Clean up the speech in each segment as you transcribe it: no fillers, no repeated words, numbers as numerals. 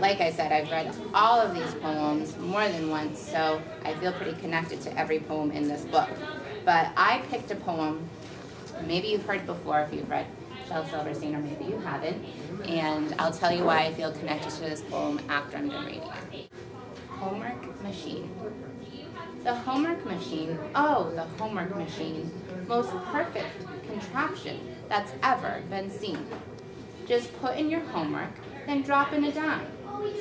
like I said, I've read all of these poems more than once, so I feel pretty connected to every poem in this book. But I picked a poem, maybe you've heard before if you've read Shel Silverstein, or maybe you haven't, and I'll tell you why I feel connected to this poem after I'm done reading it. Homework machine. The homework machine, oh, the homework machine, most perfect contraption that's ever been seen. Just put in your homework, then drop in a dime.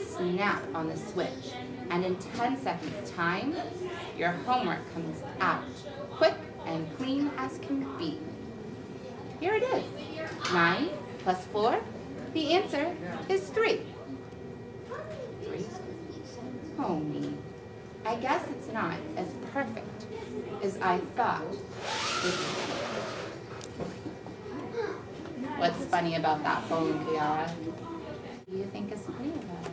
Snap on the switch, and in 10 seconds time, your homework comes out, quick and clean as can be. Here it is, 9 plus 4, the answer is 3. 3? Oh me, I guess it's not as perfect as I thought it would be. What's funny about that poem, Kiara? What do you think is funny about it?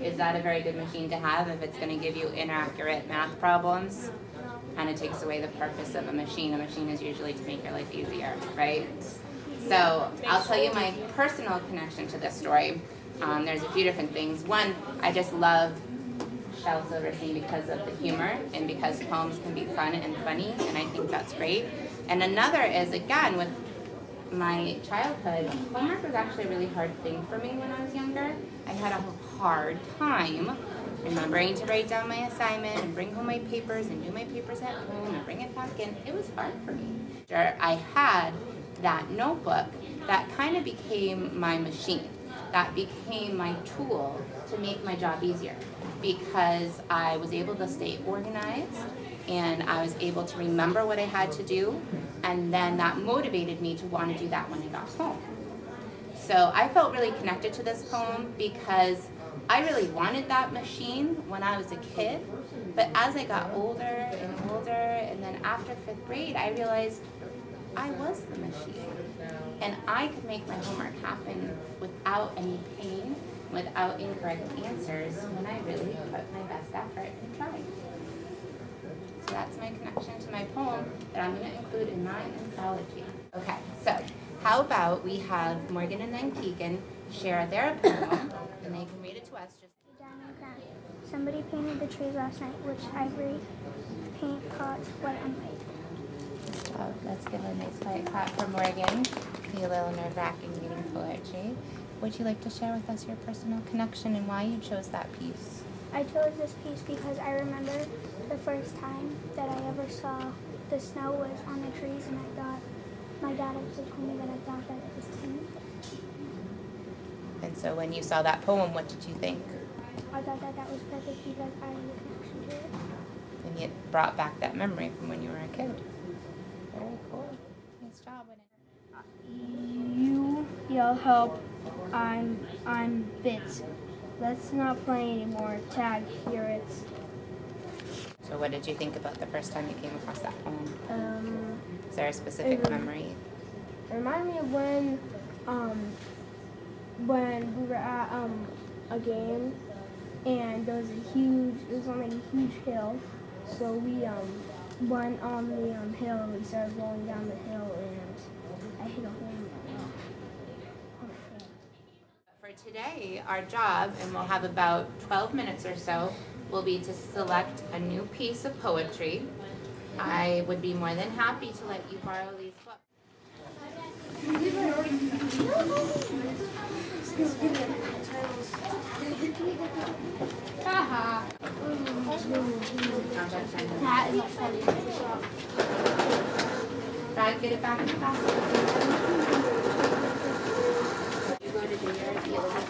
Is that a very good machine to have if it's going to give you inaccurate math problems? Kind of takes away the purpose of a machine. A machine is usually to make your life easier, right? So I'll tell you my personal connection to this story. There's a few different things. One, I just love Shel Silverstein because of the humor and because poems can be fun and funny, and I think that's great. And another is, again, with my childhood, homework was actually a really hard thing for me when I was younger. I had a hard time remembering to write down my assignment and bring home my papers and do my papers at home and bring it back in. It was hard for me. I had that notebook that kind of became my machine. That became my tool to make my job easier because I was able to stay organized and I was able to remember what I had to do, and then that motivated me to want to do that when I got home. So I felt really connected to this poem because I really wanted that machine when I was a kid, but as I got older, and then after 5th grade, I realized I was the machine, and I could make my homework happen without any pain, without incorrect answers, when I really put my best effort and tried. So that's my connection to my poem that I'm going to include in my anthology. Okay, so how about we have Morgan and then Keegan share their poem, and they can read it to us. Somebody painted the trees last night, which ivory paint caught wet and white. Oh, let's give a nice quiet clap for Morgan. Be a little nerve-wracking reading poetry. Would you like to share with us your personal connection and why you chose that piece? I chose this piece because I remember the first time that I ever saw the snow was on the trees, and I thought, my dad actually told me that I thought that it was paint. And so when you saw that poem, what did you think? I thought that that was perfect because I had a connection to it. And it brought back that memory from when you were a kid. Very cool. Nice job. You yell help. I'm Bits. Let's not play anymore. Tag, here it's. So what did you think about the first time you came across that poem? Is there a specific memory? It reminded me of when we were at a game, and there was it was on like a huge hill. So we went on the hill, and we started rolling down the hill, and I hit a hole in my wall. For today, our job, and we'll have about 12 minutes or so, will be to select a new piece of poetry. I would be more than happy to let you borrow these books. Haha. Try to get it back fast. You go to do yours, the other one.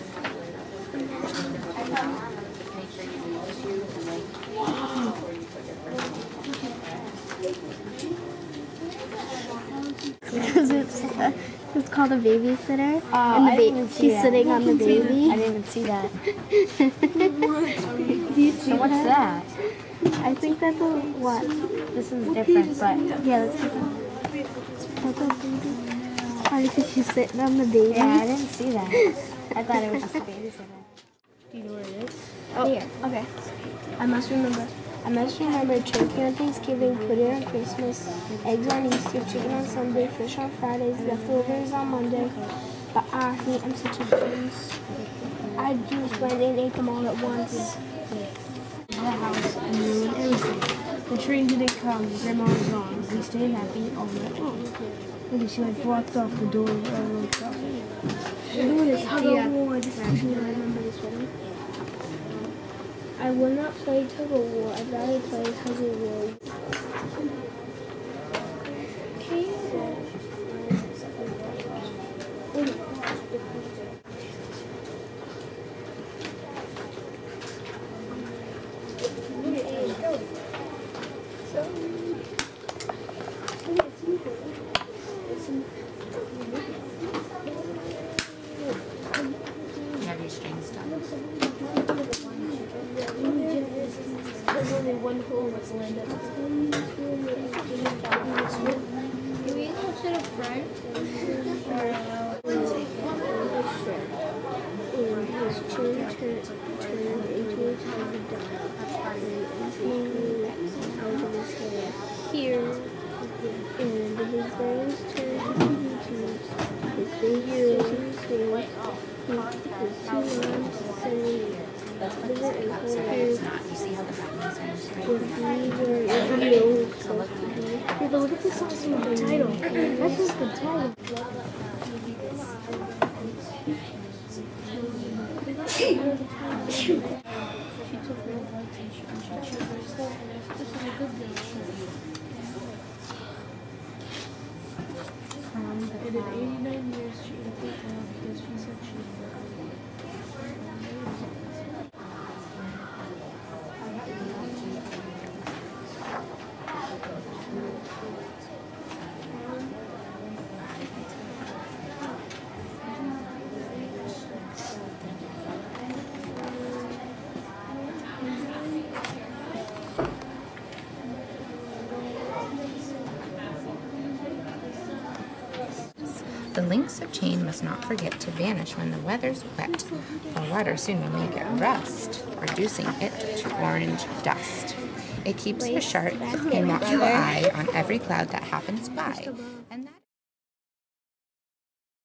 Just make sure you read the shoes and like before you put your first. It's called a babysitter. And she's sitting on the baby. I didn't even see that. So what's that? I think that's a what? This is different, but Yeah, that's a baby. Oh, because she's sitting on the baby. yeah, I didn't see that. I thought it was just a babysitter. Do you know what it is? Oh, Here. okay. I must remember turkey on Thanksgiving, pudding on Christmas, eggs on Easter, chicken on Sunday, fish on Fridays, leftovers on Monday. But I am such a beast. I just went and ate them all at once. The house and ruined everything. The train didn't come. Grandma was gone. We stayed happy all night long. Look, she like blocked off the door of everyone's stuff. Tug of war. This is actually I remember this one. I will not play tug of war. I'd rather play tug of war. You have your strings done. There's only one hole that's landed. Can we go to the front? His chin turned into a tiny dot. Out of his hair. Here. And his brains turned into tubes. His fingers into his hands. His two arms sending Let's put this back up so that it's not. You see how the buttons are straight? So look Yeah, but look at this also with the title. That's just the title. It did 89 years she ate it now because she said she would. The links of chain must not forget to vanish when the weather's wet, for water soon will make it rust, reducing it to orange dust. It keeps a sharp and watchful eye on every cloud that happens by.